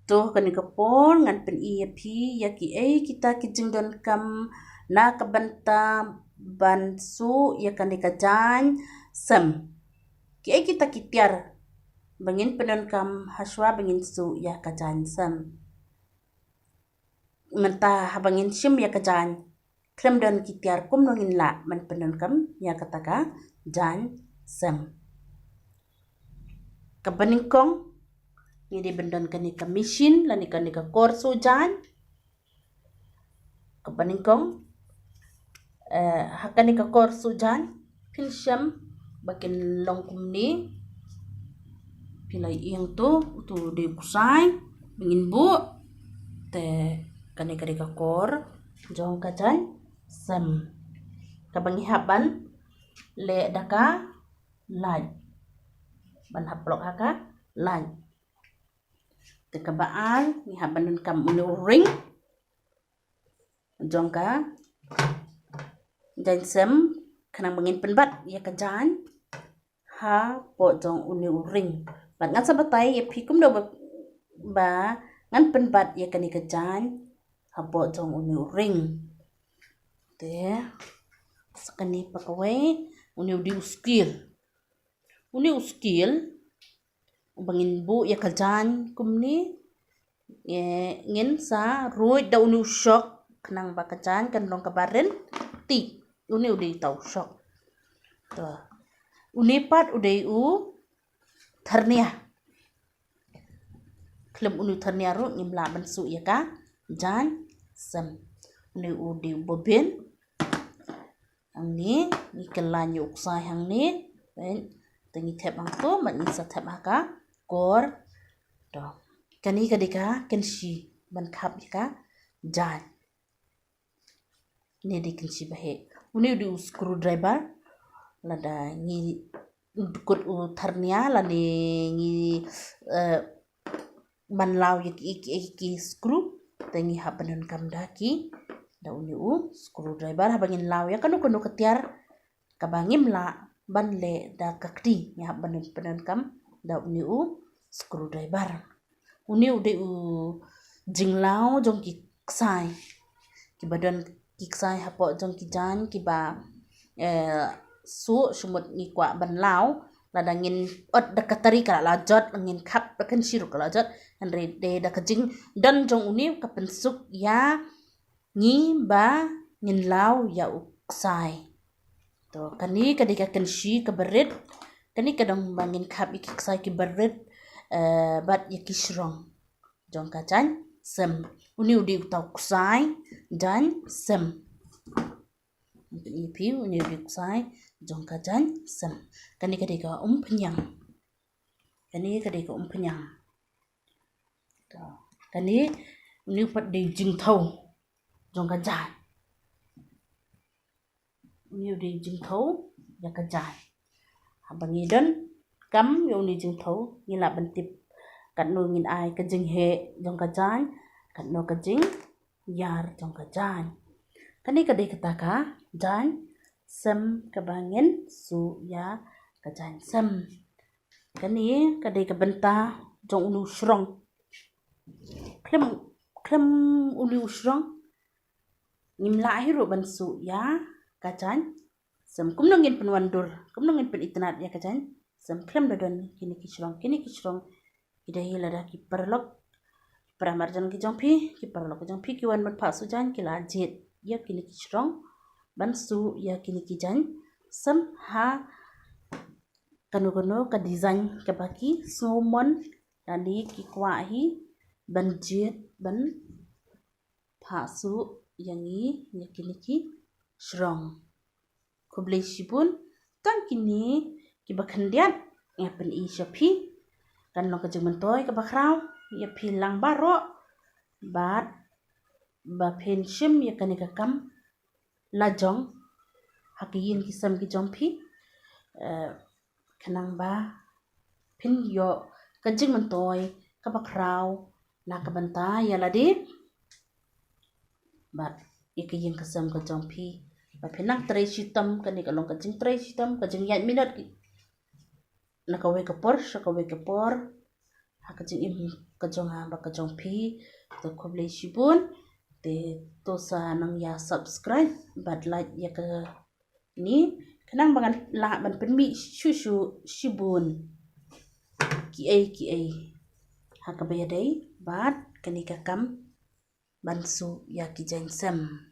Tuh kani kapon ngan pen iya pi ya ki kita kijing don kam na kabanta bansu ya kani kajan sem ki kita kitiar bangin penon kam haswa bangin su ya kajan sem mentah bangin shim ya kajan krem don kitiar kum nongin la man penon kam ya kataka jan sem kabaningkong ngidi bendon kani ka machine lani kani ka korso jan kabaningkong hakani ka korso jan pinsyam bakin longkum ni pilai iyang tu di kusay bingin bu te kani ka kor jong ka jan sem kabangi haban le daka laj ban haplok haka laj te kabaan ni haban nun kam uni ring jong ka jan sem kanang bangin penbat ya ka jan ha po jong uni ring bat ngan sabatay ya pikum do ba ngan penbat ya kani ka jan ha po jong uni ring te sakani pakaway uni di uskil bangin bu ya ka jan kumni ngin sa ruit da uni usyok kanang ba ka jan kan long kabarin ti uni taw syok to unipat uday tharnia klem uni tharnia ru ngimla bansu ya ka jan sem uni di bobin ang ni kelan yuk sa hang ni ben tengi thep ang to man sa thep ka kor to kani kadika kenshi ban khap ka jan ni di kenshi bahe uni di screwdriver lada ngi kut tharnia lani ngi banlaw iki screw tengi habanon kam daki da uni screwdriver habangin law ya kanu ketiar kabangim la banle da kakti ya habanon penon kam da uni screwdriver uni ude jinglaw jong ki ksai ki badon ki ksai hapo jong ki jan ki ba su sumut ni kwa ban law la dangin ot da katari kala lajot ngin khap da kan siru kala lajot andre de da kajing dan jong uni ka pensuk ya ngi ba ngin law ya uksai to kani kadika kan shi ka berit kani kadang bangin khap iki ksai ki berit bat ya kisrong jong ka jan sem uni udi utaw ksai dan sem ipi uni udi ksai jong ka jan sem kani kadika penyang to kani uni pat de jing thau jong ka jan uni udi jing thau ya ka jan habangi don kam yo ni jing thau ngila bantip kan no ngin ai ka jing he jong ka jan kan no ka jing yar jong ka jan kani kadai kataka jan sem kabangin su ya ka jan sem kani kadai ka benta jong unu shrong klem unu shrong ngimla hiru bansu ya ka jan sem kum nongin penwandur kum nongin pen itnat ya ka jan sem klem dodon kini kisrong kidahi lada ki perlok pramarjan ki jongpi ki perlok jongpi ki wan mat phasu jan ki la jet ya kini kisrong bansu ya kini ki jan sem ha kanu ka design ka baki somon tadi ki kwahi ban jet ban phasu yangi ya kini ki shrong kublai shibun tan kini ki bakhandiat ya pen I shapi kan lo ka jengmentoy ka bakraw ya pilang baro bat ba penshim ya kani ka kam lajong hakiyin kisam ki jompi kanang ba pin yo ka jengmentoy ka bakraw na ka banta ya ladi bat ikiyin kisam ka jompi ba pinang tray shitam kani ka long ka jeng tray shitam ka jeng yat minute nakawe ka por hakajing im kajong ha ba kajong phi to khoble shibun te to sa nang ya subscribe bad like ya ke ni kanang bangan la ban penmi shushu shibun ki ai hakabaya dai bat kanika kam bansu ya ki jansam